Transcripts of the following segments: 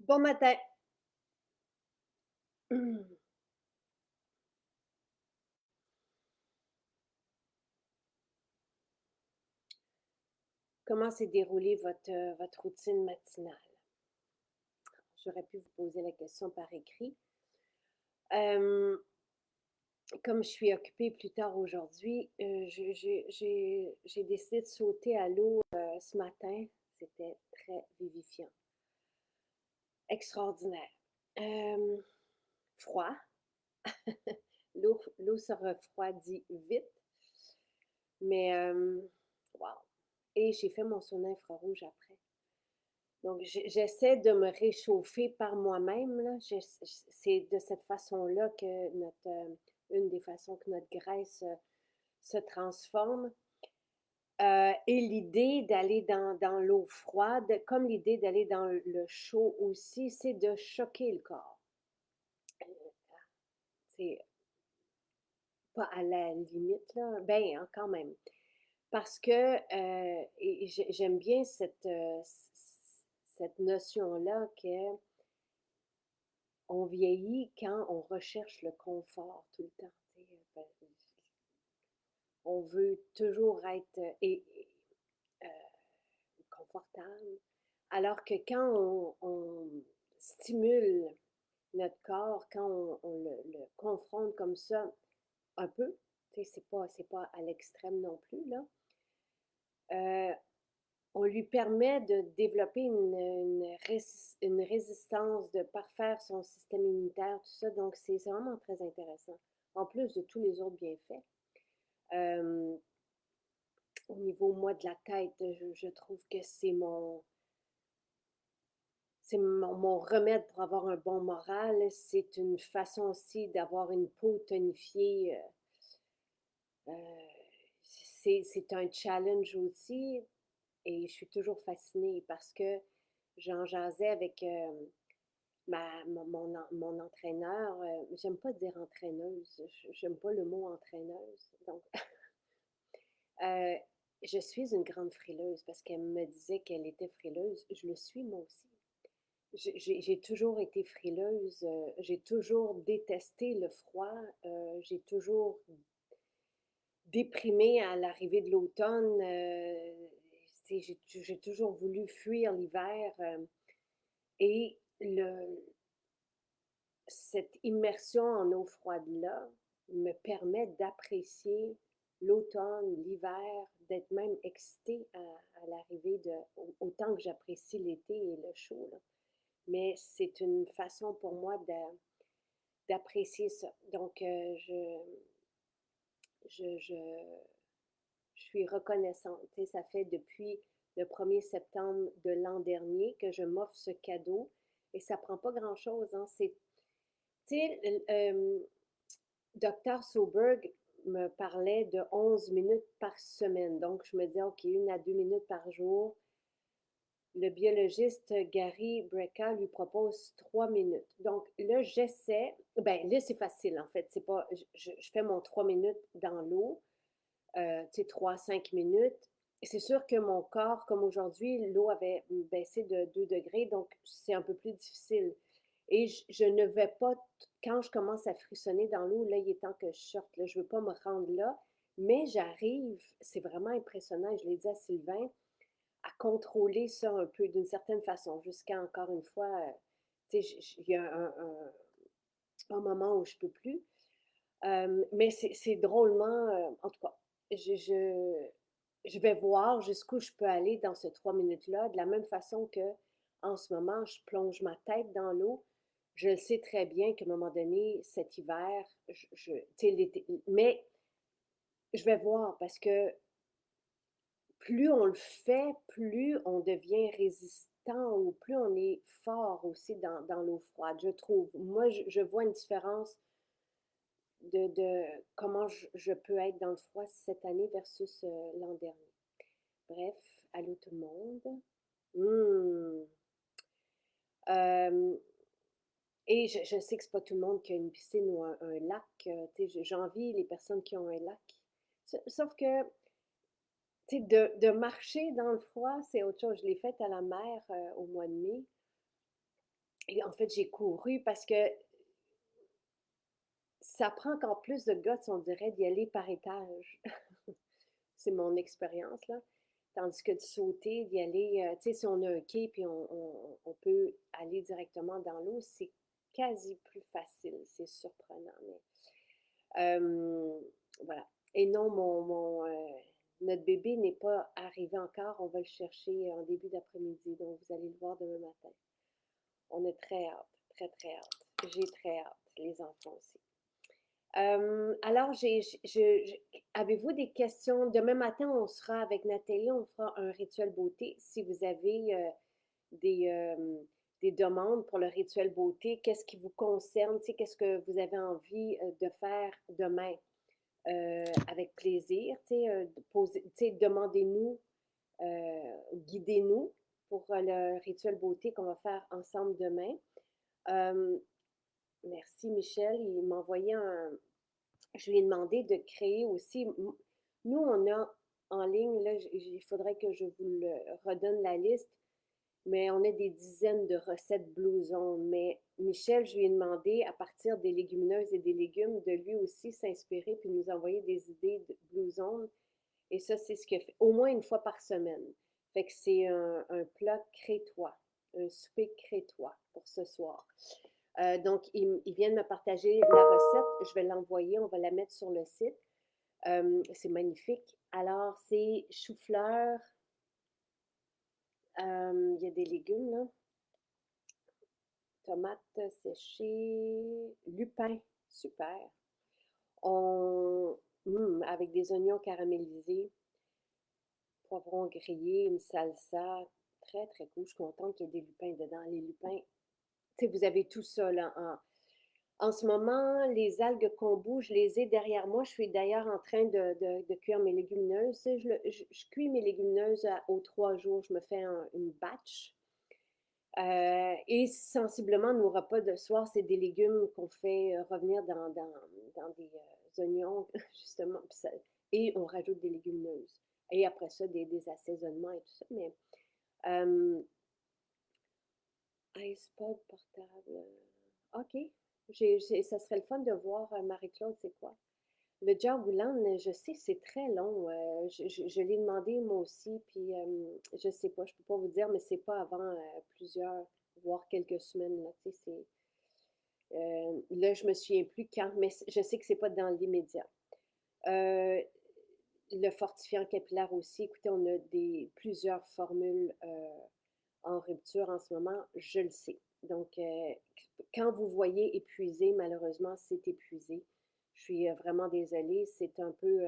Bon matin. Comment s'est déroulée votre routine matinale? J'aurais pu vous poser la question par écrit. Euh, Comme je suis occupée plus tard aujourd'hui, j'ai décidé de sauter à l'eau ce matin. C'était très vivifiant, extraordinaire. Euh, Froid. L'eau se refroidit vite, mais wow. Et j'ai fait mon sauna infrarouge après. Donc, j'essaie de me réchauffer par moi-même, là. C'est de cette façon-là que une des façons que notre graisse se transforme. Et l'idée d'aller dans l'eau froide, comme l'idée d'aller dans le chaud aussi, c'est de choquer le corps. C'est pas à la limite, là. Ben, hein, quand même. Parce que j'aime bien cette notion-là que on vieillit quand on recherche le confort tout le temps. On veut toujours être euh, confortable. Alors que quand on stimule notre corps, quand on le confronte comme ça un peu, c'est pas à l'extrême non plus, là, euh, on lui permet de développer une résistance, de parfaire son système immunitaire, tout ça. Donc, c'est vraiment très intéressant, en plus de tous les autres bienfaits. Euh, Au niveau, moi, de la tête, je trouve que c'est mon remède pour avoir un bon moral. C'est une façon aussi d'avoir une peau tonifiée. C'est un challenge aussi. Et je suis toujours fascinée parce que j'en jasais avec mon entraîneur. J'aime pas dire entraîneuse, j'aime pas le mot entraîneuse. Donc, euh, je suis une grande frileuse parce qu'elle me disait qu'elle était frileuse. Je le suis moi aussi. J'ai toujours été frileuse, j'ai toujours détesté le froid, j'ai toujours déprimé à l'arrivée de l'automne. J'ai toujours voulu fuir l'hiver et cette immersion en eau froide-là me permet d'apprécier l'automne, l'hiver, d'être même excitée à l'arrivée autant que j'apprécie l'été et le chaud, là. Mais c'est une façon pour moi d'apprécier ça. Donc, je, je, je suis reconnaissante. Tu sais, ça fait depuis le 1er septembre de l'an dernier que je m'offre ce cadeau et ça prend pas grand-chose, hein. Tu sais, Dr. Soberg me parlait de 11 minutes par semaine. Donc, je me disais, OK, 1 à 2 minutes par jour. Le biologiste Gary Brecka lui propose 3 minutes. Donc là, j'essaie. Ben là, c'est facile en fait. C'est pas, je fais mon 3 minutes dans l'eau, tu sais, 3 à 5 minutes. Et c'est sûr que mon corps, comme aujourd'hui, l'eau avait baissé de 2 degrés, donc c'est un peu plus difficile. Et je ne vais pas, quand je commence à frissonner dans l'eau, là, il est temps que je sorte. Là, je ne veux pas me rendre là, mais j'arrive, c'est vraiment impressionnant. Je l'ai dit à Sylvain, à contrôler ça un peu d'une certaine façon, jusqu'à encore une fois, tu sais, il y a un moment où je peux plus. Mais c'est drôlement, en tout cas, je, je, je vais voir jusqu'où je peux aller dans ces 3 minutes-là, de la même façon que en ce moment, je plonge ma tête dans l'eau. Je le sais très bien qu'à un moment donné, cet hiver, tu sais, mais je vais voir parce que plus on le fait, plus on devient résistant ou plus on est fort aussi dans l'eau froide, je trouve. Moi, je vois une différence de comment je peux être dans le froid cette année versus l'an dernier. Bref, allô tout le monde. Hmm. Euh, et je sais que c'est pas tout le monde qui a une piscine ou un lac. J'envie les personnes qui ont un lac. Sauf que tu sais, de marcher dans le froid, c'est autre chose. Je l'ai fait à la mer au mois de mai. en fait, j'ai couru parce que ça prend encore plus de guts, on dirait, d'y aller par étage. C'est mon expérience, là. Tandis que de sauter, d'y aller, tu sais, si on a un quai puis on peut aller directement dans l'eau, c'est quasi plus facile. C'est surprenant, mais voilà. Et non, notre bébé n'est pas arrivé encore. On va le chercher en début d'après-midi, donc vous allez le voir demain matin. On a très hâte, très, très hâte. J'ai très hâte, les enfants aussi. Alors, avez-vous des questions? Demain matin, on sera avec Nathalie, on fera un rituel beauté. Si vous avez des, euh, des demandes pour le rituel beauté, qu'est-ce qui vous concerne? Tu sais, qu'est-ce que vous avez envie de faire demain? Avec plaisir, tu sais, demandez-nous, guidez-nous pour le rituel beauté qu'on va faire ensemble demain. Euh, Merci Michel, il m'a envoyé je lui ai demandé de créer aussi, nous on a en ligne, là, il faudrait que je vous le redonne la liste, mais on a des dizaines de recettes blousons. Mais Michel, je lui ai demandé, à partir des légumineuses et des légumes, de lui aussi s'inspirer puis nous envoyer des idées de blousons. Et ça, c'est ce qu'il fait au moins une fois par semaine. Fait que c'est un plat crétois, un souper crétois pour ce soir. Donc, il vient de me partager la recette. Je vais l'envoyer, on va la mettre sur le site. C'est magnifique. Alors, c'est chou-fleur. Il y a des légumes, là. Tomates séchées, lupin, super. On, avec des oignons caramélisés, poivrons grillés, une salsa, très très cool. Je suis contente qu'il y ait des lupins dedans. Les lupins, tu sais, vous avez tout ça là. En ce moment, les algues kombu, je les ai derrière moi. Je suis d'ailleurs en train de cuire mes légumineuses. Tu sais, je cuis mes légumineuses aux 3 jours. Je me fais une batch. Et sensiblement, nos repas de soir, c'est des légumes qu'on fait revenir dans des oignons, justement, et on rajoute des légumineuses. Et après ça, des assaisonnements et tout ça. Mais iPod portable. OK. Ça serait le fun de voir, Marie-Claude, c'est quoi? Le Jawboulan, je sais, c'est très long. Je l'ai demandé moi aussi, puis je sais pas, je peux pas vous dire, mais c'est pas avant plusieurs, voire quelques semaines, là, tu sais, là, je me souviens plus quand, mais je sais que c'est pas dans l'immédiat. Euh, le fortifiant capillaire aussi, écoutez, on a plusieurs formules en rupture en ce moment, je le sais. Donc, quand vous voyez épuisé, malheureusement, c'est épuisé. Je suis vraiment désolée. C'est un peu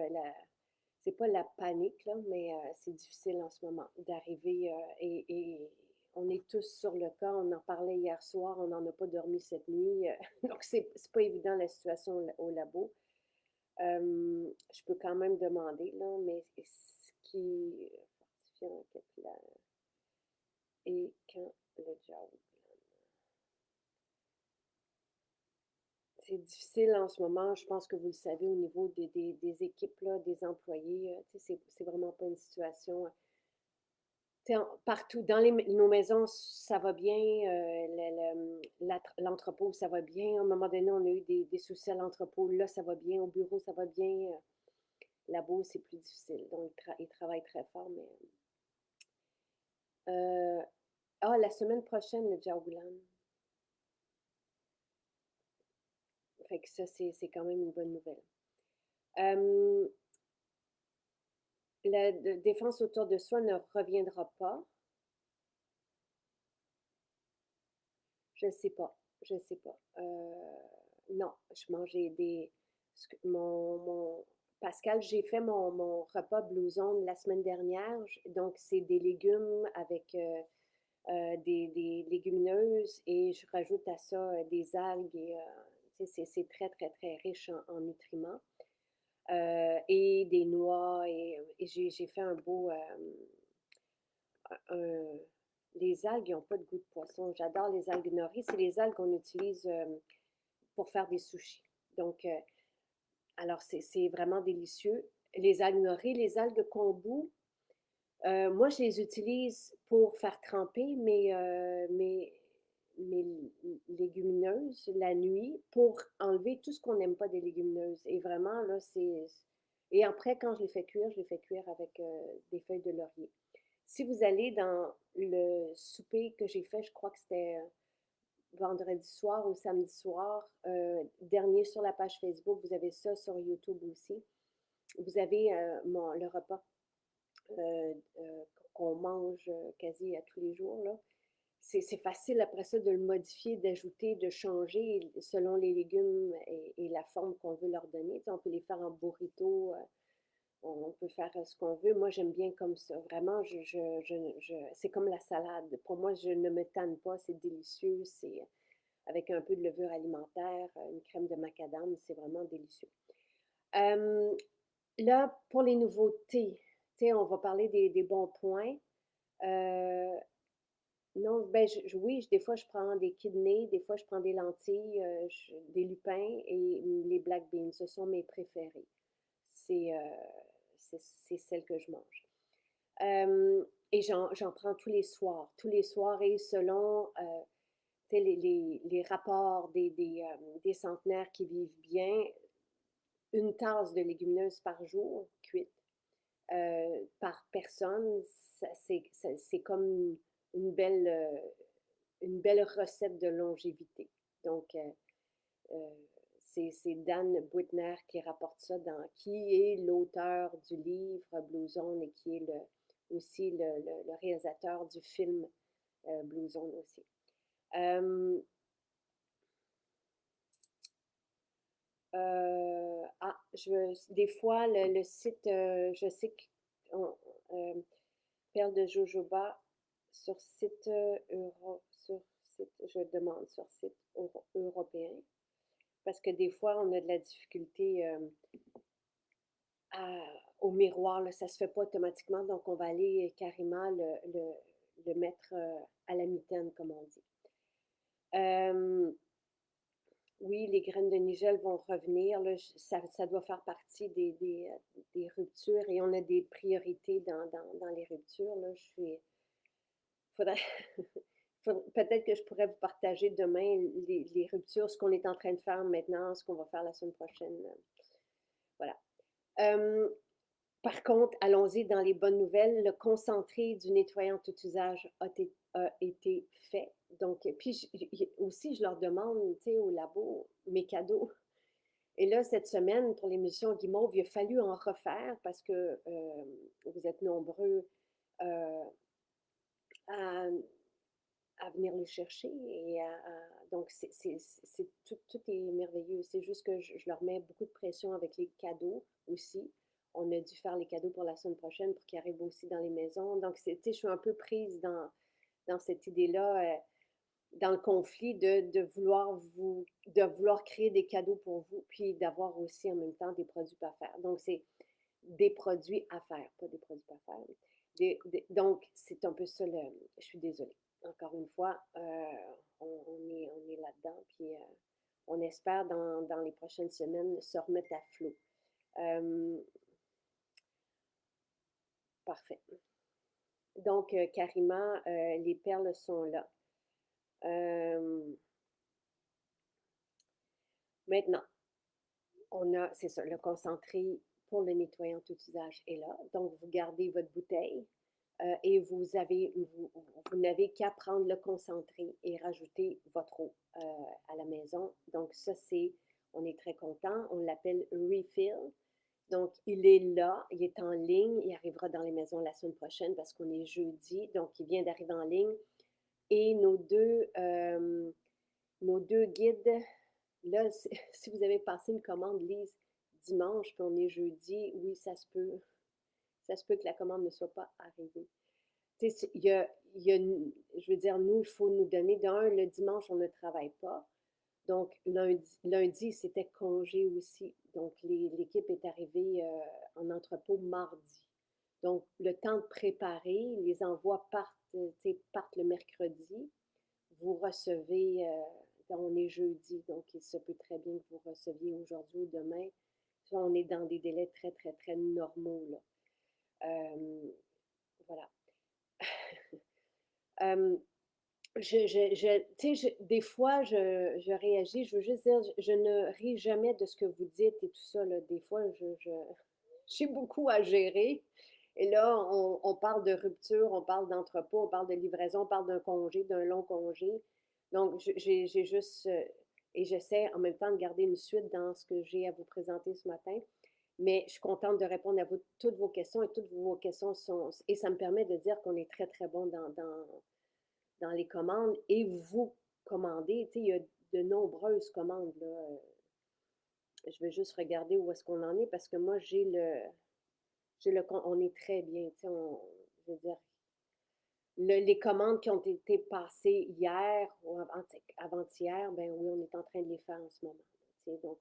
c'est pas la panique, là, mais c'est difficile en ce moment d'arriver et on est tous sur le cas. On en parlait hier soir, on n'en a pas dormi cette nuit. Donc, c'est pas évident la situation au labo. Je peux quand même demander, là, mais ce qui fortifiant capillaire et quand le job. C'est difficile en ce moment, je pense que vous le savez, au niveau des équipes, là, des employés. C'est vraiment pas une situation. Partout, dans nos maisons, ça va bien, l'entrepôt, ça va bien. À un moment donné, on a eu des soucis à l'entrepôt, là, ça va bien. Au bureau, ça va bien. Labo, c'est plus difficile. Donc, ils travaillent très fort, mais. Euh, la semaine prochaine, le Jawgulan. Fait que ça, c'est quand même une bonne nouvelle. Euh, la défense autour de soi ne reviendra pas. Je ne sais pas. Je ne sais pas. Non, je mangeais Pascal, j'ai fait mon repas blouson la semaine dernière. Donc, c'est des légumes avec des légumineuses et je rajoute à ça des algues et c'est très, très, très riche en nutriments. Et des noix et j'ai fait un beau un- les algues n'ont pas de goût de poisson. J'adore les algues nori. C'est les algues qu'on utilise pour faire des sushis. Donc, alors c'est vraiment délicieux. Les algues nori, les algues kombu, moi je les utilise pour faire tremper mes légumineuses la nuit pour enlever tout ce qu'on n'aime pas des légumineuses. Et vraiment, là, c'est... Et après, quand je les fais cuire avec des feuilles de laurier. Si vous allez dans le souper que j'ai fait, je crois que c'était vendredi soir ou samedi soir, dernier sur la page Facebook, vous avez ça sur YouTube aussi. Vous avez le repas euh, euh, qu'on mange quasi à tous les jours, là. C'est facile après ça de le modifier, d'ajouter, de changer selon les légumes et la forme qu'on veut leur donner. Tu sais, on peut les faire en burrito, on peut faire ce qu'on veut. Moi, j'aime bien comme ça. Vraiment, c'est comme la salade. Pour moi, je ne me tanne pas, c'est délicieux. C'est avec un peu de levure alimentaire, une crème de macadam, c'est vraiment délicieux. Euh, Là, pour les nouveautés, tu sais, on va parler des bons points. Euh, non, ben oui, des fois je prends des kidneys, des fois je prends des lentilles, des lupins et les black beans. Ce sont mes préférés. C'est c'est celles que je mange. Et j'en prends tous les soirs et selon tu sais, les rapports des centenaires qui vivent bien, une tasse de légumineuses par jour, cuite, par personne, c'est comme une belle, une belle recette de longévité. Donc, euh, c'est Dan Buettner qui rapporte ça, qui est l'auteur du livre Blue Zone et qui est aussi le réalisateur du film Blue Zone aussi. Euh, des fois, le site, je sais que euh, Perle de Jojoba sur site sur site, je demande sur site européen, parce que des fois, on a de la difficulté au miroir, là, ça ne se fait pas automatiquement, donc on va aller carrément le mettre à la mitaine, comme on dit. Euh, oui, les graines de nigel vont revenir. Là, ça doit faire partie des ruptures et on a des priorités dans les ruptures. Là. Faudrait, peut-être que je pourrais vous partager demain les ruptures, ce qu'on est en train de faire maintenant, ce qu'on va faire la semaine prochaine. Voilà. Euh, Par contre, allons-y dans les bonnes nouvelles. Le concentré du nettoyant tout usage a été fait. Donc, puis aussi, je leur demande, tu sais, au labo, mes cadeaux. Et là, cette semaine, pour l'émission Guimauve, il a fallu en refaire parce que vous êtes nombreux euh, à, à venir les chercher. Donc, tout est merveilleux. C'est juste que je leur mets beaucoup de pression avec les cadeaux aussi. On a dû faire les cadeaux pour la semaine prochaine pour qu'ils arrivent aussi dans les maisons. Donc, je suis un peu prise dans cette idée-là, dans le conflit de vouloir créer des cadeaux pour vous, puis d'avoir aussi en même temps des produits pas faire. Donc, c'est des produits à faire, pas des produits pas faire. Donc, c'est un peu ça, je suis désolée. Encore une fois, on est là-dedans, puis on espère dans les prochaines semaines se remettre à flot. Euh, Parfait. Donc, Karima, les perles sont là. Euh, Maintenant, c'est ça, le concentré pour le nettoyant tout usage est là. Donc, vous gardez votre bouteille et vous n'avez qu'à prendre le concentré et rajouter votre eau à la maison. Donc, ça, on est très content. On l'appelle Refill. Donc, il est là, il est en ligne. Il arrivera dans les maisons la semaine prochaine parce qu'on est jeudi. Donc, il vient d'arriver en ligne. Et nos deux guides, là, si vous avez passé une commande, Lise, dimanche, puis on est jeudi, oui, ça se peut que la commande ne soit pas arrivée. Tu sais, je veux dire, nous, il faut nous donner le dimanche, on ne travaille pas. Donc, lundi c'était congé aussi. Donc, l'équipe est arrivée en entrepôt mardi. Donc, le temps de préparer, les envois partent le mercredi. Vous recevez, on est jeudi, donc il se peut très bien que vous receviez aujourd'hui ou demain. On est dans des délais très, très, très normaux, là. Euh, voilà. Euh, Tu sais, des fois, je réagis, je veux juste dire, je ne ris jamais de ce que vous dites et tout ça, là. Des fois, j'ai beaucoup à gérer. Et là, on parle de rupture, on parle d'entrepôt, on parle de livraison, on parle d'un congé, d'un long congé. Donc, j'ai juste, et j'essaie en même temps de garder une suite dans ce que j'ai à vous présenter ce matin. Mais je suis contente de répondre à toutes vos questions et toutes vos questions sont, et ça me permet de dire qu'on est très, très bon dans les commandes et vous commandez. Tu sais, il y a de nombreuses commandes, là. Je vais juste regarder où est-ce qu'on en est parce que moi, on est très bien. Tu sais, je veux dire, les commandes qui ont été passées hier ou avant-hier, ben oui, on est en train de les faire en ce moment. Tu sais, donc,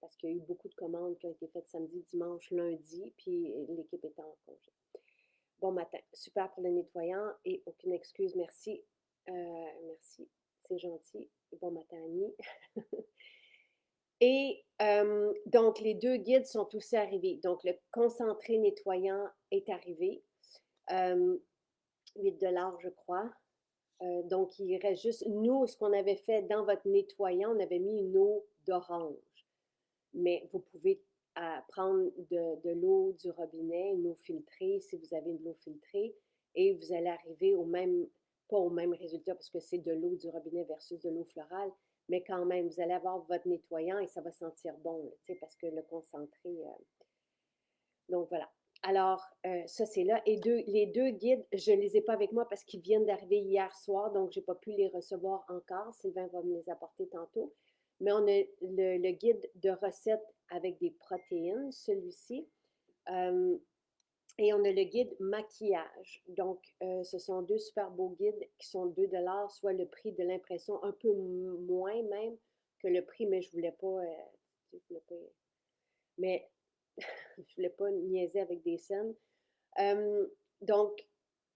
parce qu'il y a eu beaucoup de commandes qui ont été faites samedi, dimanche, lundi, puis l'équipe est en congé. Bon matin. Super pour le nettoyant et aucune excuse. Merci. Merci. C'est gentil. Bon matin, Annie. Et donc, les deux guides sont aussi arrivés. Donc, le concentré nettoyant est arrivé. 8 $ je crois. Donc, il reste juste, nous, ce qu'on avait fait dans votre nettoyant, on avait mis une eau d'orange. Mais vous pouvez prendre de l'eau du robinet, une eau filtrée, si vous avez de l'eau filtrée, et vous allez arriver au même, pas au même résultat parce que c'est de l'eau du robinet versus de l'eau florale, mais quand même, vous allez avoir votre nettoyant et ça va sentir bon, là, parce que le concentré. Donc voilà. Alors, ça c'est là. Et les deux guides, je ne les ai pas avec moi parce qu'ils viennent d'arriver hier soir, donc je n'ai pas pu les recevoir encore. Sylvain va me les apporter tantôt. Mais on a le guide de recettes avec des protéines, celui-ci. Euh, et on a le guide maquillage. Donc, ce sont deux super beaux guides qui sont 2 $, soit le prix de l'impression, un peu moins même que le prix, mais je voulais pas, mais je voulais pas niaiser avec des scènes. Euh, donc,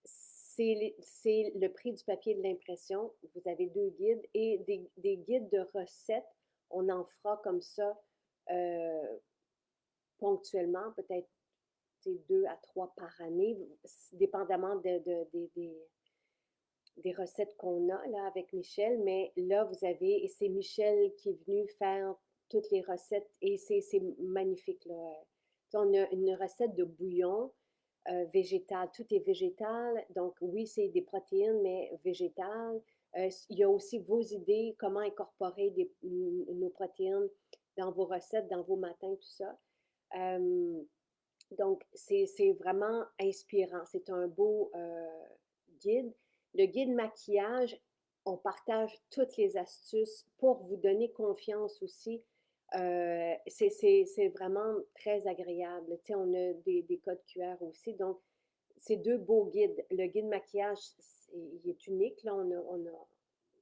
c'est le prix du papier de l'impression. Vous avez deux guides et des guides de recettes. On en fera comme ça ponctuellement, peut-être 2 à 3 par année, dépendamment des recettes qu'on a là avec Michel. Mais là, vous avez, et c'est Michel qui est venu faire toutes les recettes et c'est magnifique, là. On a une recette de bouillon végétal, tout est végétal. Donc oui, c'est des protéines, mais végétales. Il y a aussi vos idées, comment incorporer nos protéines dans vos recettes, dans vos matins, tout ça. Euh, donc, c'est vraiment inspirant. C'est un beau guide. Le guide maquillage, on partage toutes les astuces pour vous donner confiance aussi. C'est vraiment très agréable. Tu sais, on a des codes QR aussi. Donc, c'est deux beaux guides. Le guide maquillage, il est unique. Là,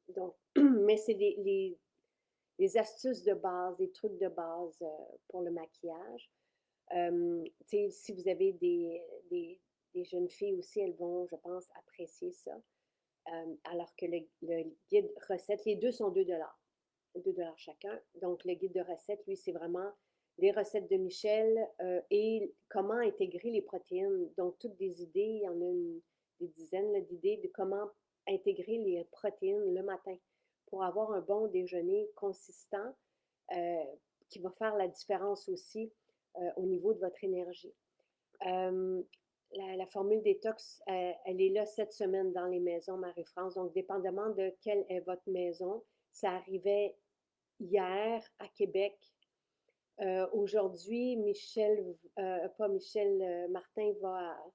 donc, mais c'est les astuces de base, les trucs de base pour le maquillage. Si vous avez des jeunes filles aussi, elles vont, je pense, apprécier ça. Alors que le guide recette, les deux sont 2 $, 2 $ chacun. Donc, le guide de recette, lui, c'est vraiment les recettes de Michel et comment intégrer les protéines. Donc, toutes des idées, il y en a des dizaines d'idées de comment intégrer les protéines le matin pour avoir un bon déjeuner consistant euh, qui va faire la différence aussi au niveau de votre énergie. Euh, la formule détox, elle est là cette semaine dans les maisons Marie-France. Donc, dépendamment de quelle est votre maison, ça arrivait hier à Québec. Aujourd'hui, pas Michel, Martin va à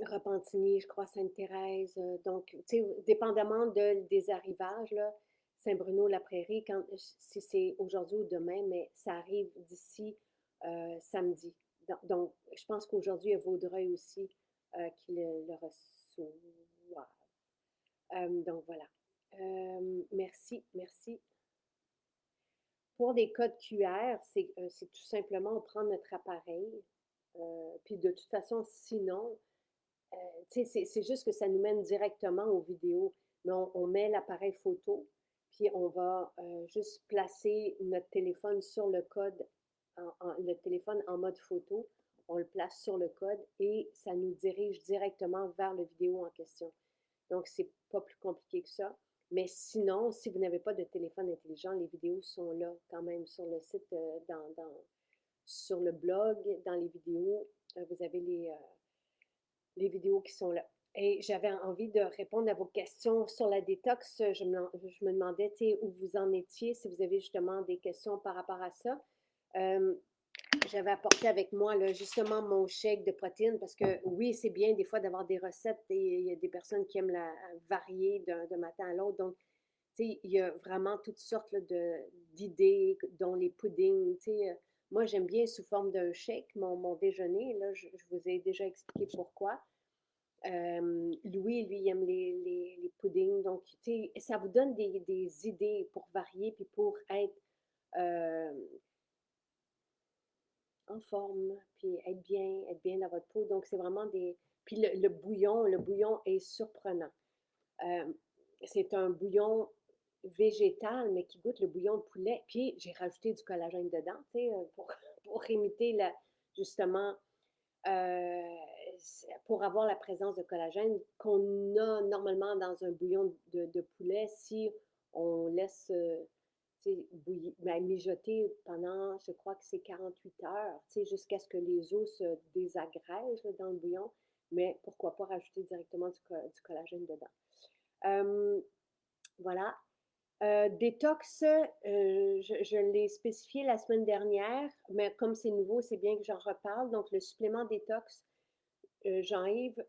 Repentigny, je crois, Sainte-Thérèse. Donc, tu sais, dépendamment des arrivages, là, Saint-Bruno-la-Prairie, si c'est aujourd'hui ou demain, mais ça arrive d'ici samedi. Donc, je pense qu'aujourd'hui, il y a Vaudreuil aussi qui le reçoit. Donc, voilà. Merci, merci. Pour les codes QR, c'est tout simplement, on prend notre appareil, puis de toute façon, sinon, c'est juste que ça nous mène directement aux vidéos. Mais on met l'appareil photo, puis on va juste placer notre téléphone sur le code, le téléphone en mode photo. On le place sur le code et ça nous dirige directement vers la vidéo en question. Donc, c'est pas plus compliqué que ça. Mais sinon, si vous n'avez pas de téléphone intelligent, les vidéos sont là quand même sur le site, sur le blog, dans les vidéos. Vous avez les vidéos qui sont là. Et j'avais envie de répondre à vos questions sur la détox. Je me demandais, tu sais, où vous en étiez, si vous avez justement des questions par rapport à ça. Euh, J'avais apporté avec moi là, justement mon shake de protéines parce que oui, c'est bien des fois d'avoir des recettes et il y a des personnes qui aiment la varier d'un matin à l'autre. Donc, tu sais, il y a vraiment toutes sortes là, d'idées, dont les puddings. Tu sais, moi, j'aime bien sous forme d'un shake, mon déjeuner. Là, je vous ai déjà expliqué pourquoi. Louis, lui, il aime les puddings. Donc, tu sais, ça vous donne des idées pour varier puis pour être euh, en forme, puis être bien dans votre peau. Donc, c'est vraiment des. Puis le bouillon est surprenant. Euh, c'est un bouillon végétal, mais qui goûte le bouillon de poulet. Puis, j'ai rajouté du collagène dedans, tu sais, pour imiter justement, euh, pour avoir la présence de collagène qu'on a normalement dans un bouillon de poulet si on laisse ben, mijoter pendant, je crois que c'est 48 heures, jusqu'à ce que les os se désagrègent là, dans le bouillon. Mais pourquoi pas rajouter directement du collagène dedans. Euh, voilà. Détox, je l'ai spécifié la semaine dernière, mais comme c'est nouveau, c'est bien que j'en reparle. Donc, le supplément détox, Jean-Yves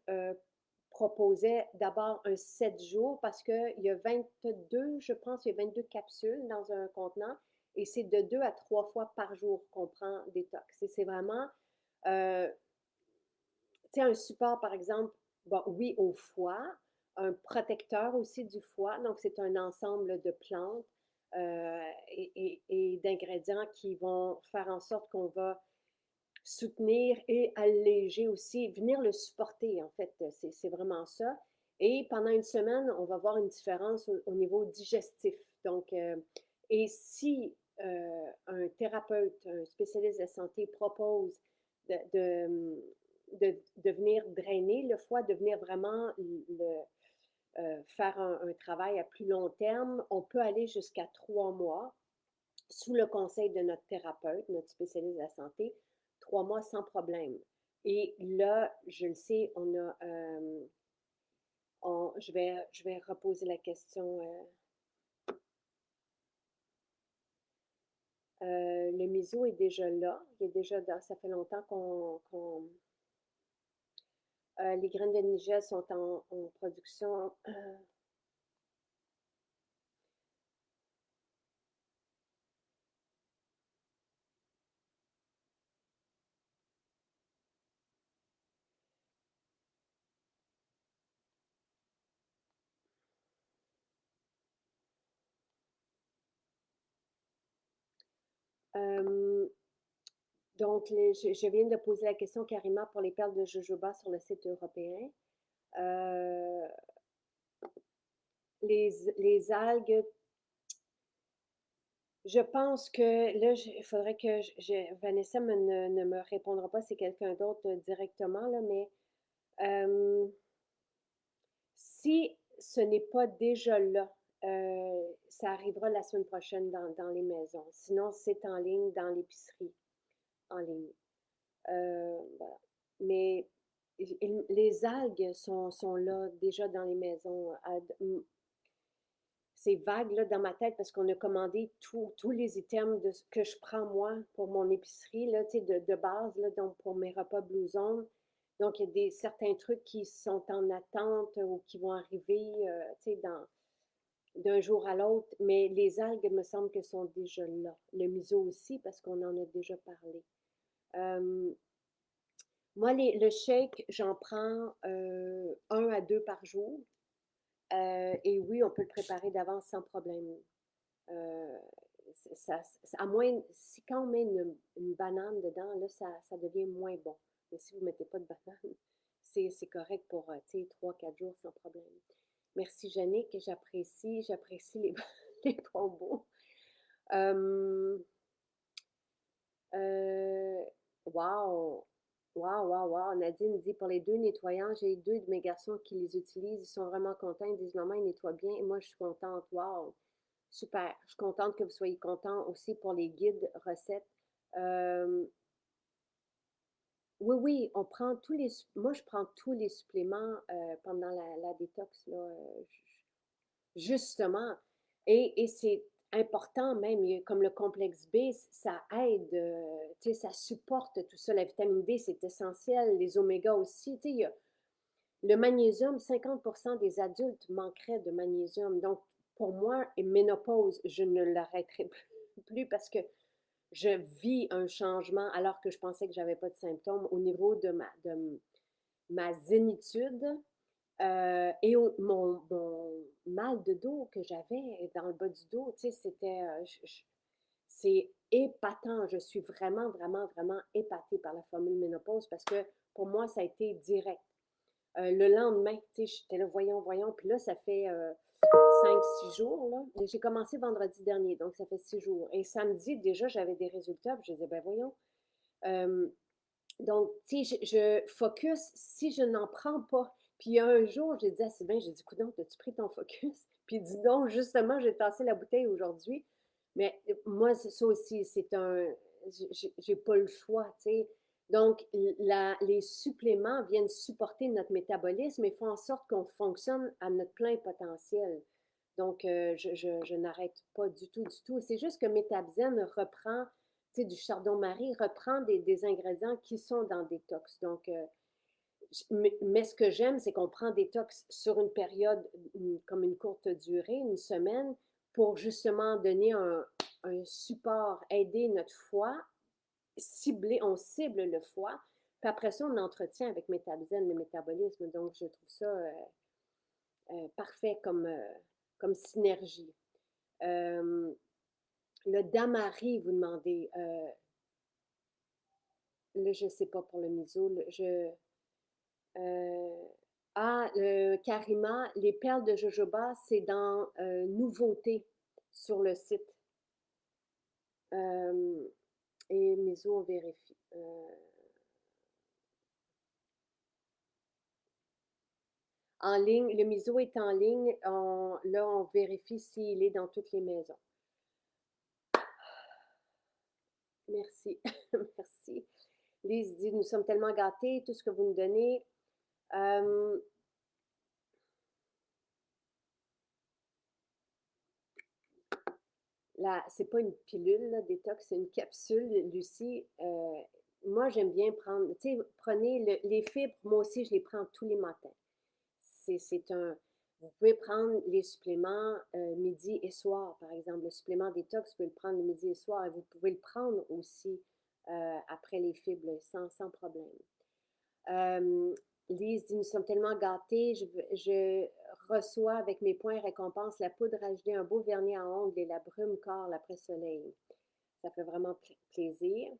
proposait d'abord un 7 jours parce qu'il y a 22, je pense, il y a 22 capsules dans un contenant et c'est de 2 à 3 fois par jour qu'on prend détox. Et c'est vraiment, euh, tu sais, un support, par exemple, bon, oui, au foie, un protecteur aussi du foie. Donc, c'est un ensemble de plantes et d'ingrédients qui vont faire en sorte qu'on va soutenir et alléger aussi, venir le supporter, en fait. C'est vraiment ça. Et pendant une semaine, on va voir une différence au niveau digestif. Donc, et si un thérapeute, un spécialiste de la santé propose de, de, de venir drainer le foie, de venir vraiment faire un travail à plus long terme, on peut aller jusqu'à 3 mois sous le conseil de notre thérapeute, notre spécialiste de la santé, 3 mois sans problème. Et là, je le sais, je vais reposer la question. Le miso est déjà là. Il est déjà ça fait longtemps les graines de nigel sont en production. Euh, donc, je viens de poser la question carrément pour les perles de jojoba sur le site européen. Euh, les algues, je pense que là, il faudrait que Vanessa ne me répondra pas, c'est quelqu'un d'autre directement, là, mais euh, si ce n'est pas déjà là, ça arrivera la semaine prochaine dans les maisons. Sinon, c'est en ligne dans l'épicerie, en ligne. Voilà. Mais les algues sont là déjà dans les maisons. C'est vague là, dans ma tête parce qu'on a commandé tous les items que je prends moi pour mon épicerie là, de base, là, donc pour mes repas Blue Zone. Donc, il y a certains trucs qui sont en attente ou qui vont arriver d'un jour à l'autre. Mais les algues, me semble que sont déjà là. Le miso aussi, parce qu'on en a déjà parlé. Euh, Moi, le shake, j'en prends 1 à 2 par jour. Et oui, on peut le préparer d'avance sans problème. Euh, à moins, si quand on met une banane dedans, là, ça devient moins bon. Mais si vous ne mettez pas de banane, c'est correct pour 3, 4 jours sans problème. Merci, Jannick, j'apprécie les combos. Euh, euh, wow! Wow, wow, wow. Nadine dit, pour les 2 nettoyants, j'ai 2 de mes garçons qui les utilisent. Ils sont vraiment contents. Ils disent, maman, ils nettoient bien. Et moi, je suis contente. Wow, super. Je suis contente que vous soyez contents aussi pour les guides recettes. Euh, oui, oui, on prend moi, je prends tous les suppléments pendant la détox, là, justement. Et c'est important même, comme le complexe B, ça aide, tu sais, ça supporte tout ça. La vitamine D, c'est essentiel. Les oméga aussi. Tu sais, le magnésium, 50% des adultes manqueraient de magnésium. Donc, pour moi, et ménopause, je ne l'arrêterai plus parce que je vis un changement alors que je pensais que j'avais pas de symptômes au niveau de ma zénitude et mon mal de dos que j'avais dans le bas du dos, tu sais, c'était, c'est épatant. Je suis vraiment, vraiment, vraiment épatée par la formule ménopause parce que pour moi, ça a été direct. Le lendemain, tu sais, j'étais là, voyons, voyons. Puis là, ça fait 5, 6 jours, là. J'ai commencé vendredi dernier, donc ça fait 6 jours. Et samedi, déjà, j'avais des résultats. Puis je disais, ben voyons. Euh, donc, tu sais, je focus si je n'en prends pas. Puis il y a un jour, j'ai dit à Sylvain, j'ai dit, coudonc, as-tu pris ton focus? Puis il dit non, justement, j'ai tassé la bouteille aujourd'hui. Mais moi, c'est ça aussi, j'ai pas le choix, tu sais. Donc, les suppléments viennent supporter notre métabolisme et font en sorte qu'on fonctionne à notre plein potentiel. Donc, je n'arrête pas du tout, du tout. C'est juste que Métabzen reprend, tu sais, du chardon-marie, reprend des ingrédients qui sont dans détox. Donc, mais ce que j'aime, c'est qu'on prend détox sur une période comme une courte durée, une semaine, pour justement donner un support, aider notre foie, on cible le foie, puis après ça, on entretient avec Métabzen le métabolisme. Donc, je trouve ça parfait comme synergie. Le damari, vous demandez. Là, je ne sais pas pour le miso. Euh, Karima, les perles de jojoba, c'est dans Nouveautés sur le site. Euh, et miso, on vérifie. En ligne, le miso est en ligne. Là, on vérifie s'il est dans toutes les maisons. Merci. Merci. Lise dit, nous sommes tellement gâtés, tout ce que vous nous donnez. Là, c'est pas une pilule, là, détox, c'est une capsule, Lucie. Moi, j'aime bien prendre, tu sais, prenez les fibres, moi aussi, je les prends tous les matins. Vous pouvez prendre les suppléments midi et soir, par exemple. Le supplément détox, vous pouvez le prendre le midi et soir et vous pouvez le prendre aussi après les fibres sans problème. Lise dit, nous sommes tellement gâtés, je reçois avec mes points récompense la poudre HD, un beau vernis à ongles et la brume corps l'après-soleil. Ça fait vraiment plaisir.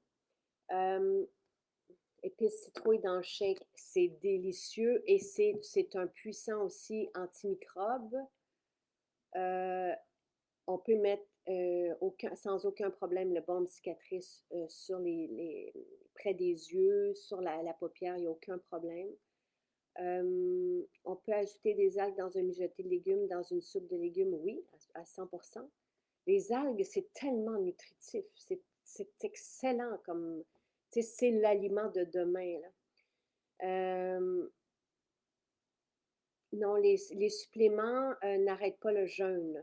Épices citrouille dans le shake, c'est délicieux et c'est un puissant aussi antimicrobe. On peut mettre sans aucun problème le baume cicatrice sur près des yeux, sur la paupière, il n'y a aucun problème. On peut ajouter des algues dans un mijoté de légumes, dans une soupe de légumes, oui, à 100%. Les algues, c'est tellement nutritif, c'est excellent comme, tu sais, c'est l'aliment de demain, là. Non, les suppléments n'arrêtent pas le jeûne.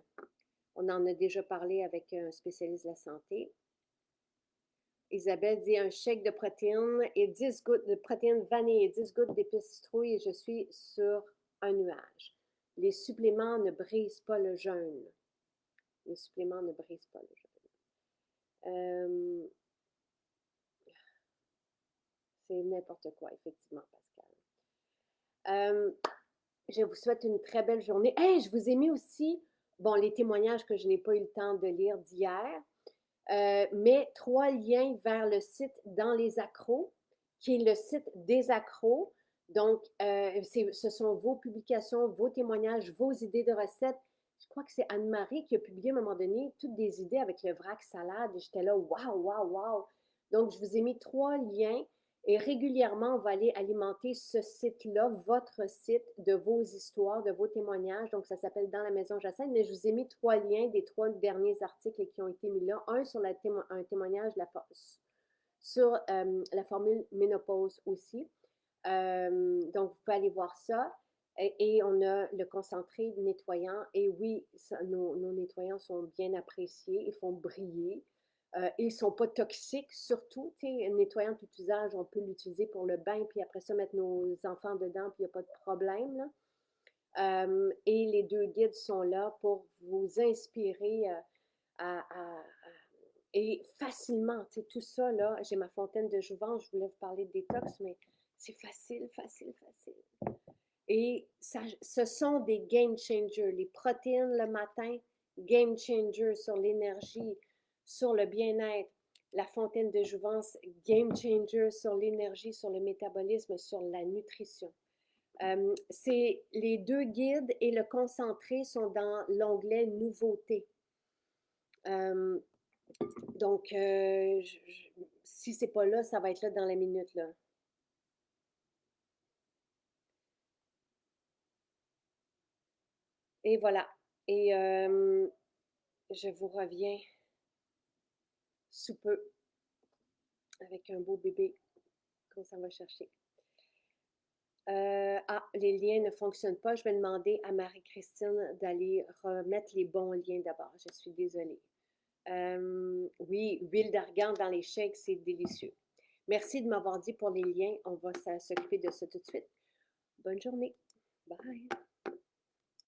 On en a déjà parlé avec un spécialiste de la santé. Isabelle dit un shake de protéines et 10 gouttes de protéines vanille et 10 gouttes d'épices citrouille et je suis sur un nuage. Les suppléments ne brisent pas le jeûne. Les suppléments ne brisent pas le jeûne. C'est n'importe quoi, effectivement, Pascal. Je vous souhaite une très belle journée. Hey, je vous ai mis aussi, bon, les témoignages que je n'ai pas eu le temps de lire d'hier, mais 3 liens vers le site Dans les accros, qui est le site des accros. Donc, ce sont vos publications, vos témoignages, vos idées de recettes. Je crois que c'est Anne-Marie qui a publié à un moment donné toutes des idées avec le vrac salade. J'étais là, waouh, waouh, waouh. Donc, je vous ai mis 3 liens Et régulièrement, on va aller alimenter ce site-là, votre site, de vos histoires, de vos témoignages. Donc, ça s'appelle Dans la maison Jacinthe, mais je vous ai mis 3 liens des 3 derniers articles qui ont été mis là. Un sur un témoignage sur la formule ménopause aussi. Donc, vous pouvez aller voir ça. Et on a le concentré nettoyant. Et oui, nos nettoyants sont bien appréciés. Ils font briller. Ils ne sont pas toxiques, surtout. Un nettoyant tout usage, on peut l'utiliser pour le bain, puis après ça, mettre nos enfants dedans, puis il n'y a pas de problème. Là. Et les 2 guides sont là pour vous inspirer et facilement. Tout ça, là, j'ai ma fontaine de jouvence, je voulais vous parler de détox, mais c'est facile, facile, facile. Et ça, ce sont des game changers. Les protéines le matin, game changer sur l'énergie, sur le bien-être. La fontaine de jouvence, game changer sur l'énergie, sur le métabolisme, sur la nutrition. C'est les 2 guides et le concentré sont dans l'onglet nouveautés. Donc, si c'est pas là, ça va être là dans la minute, là. Et voilà. Et je vous reviens sous peu avec un beau bébé qu'on s'en va chercher. Les liens ne fonctionnent pas. Je vais demander à Marie-Christine d'aller remettre les bons liens d'abord. Je suis désolée. Oui, huile d'argan dans les shakes, c'est délicieux. Merci de m'avoir dit pour les liens. On va s'occuper de ça tout de suite. Bonne journée. Bye.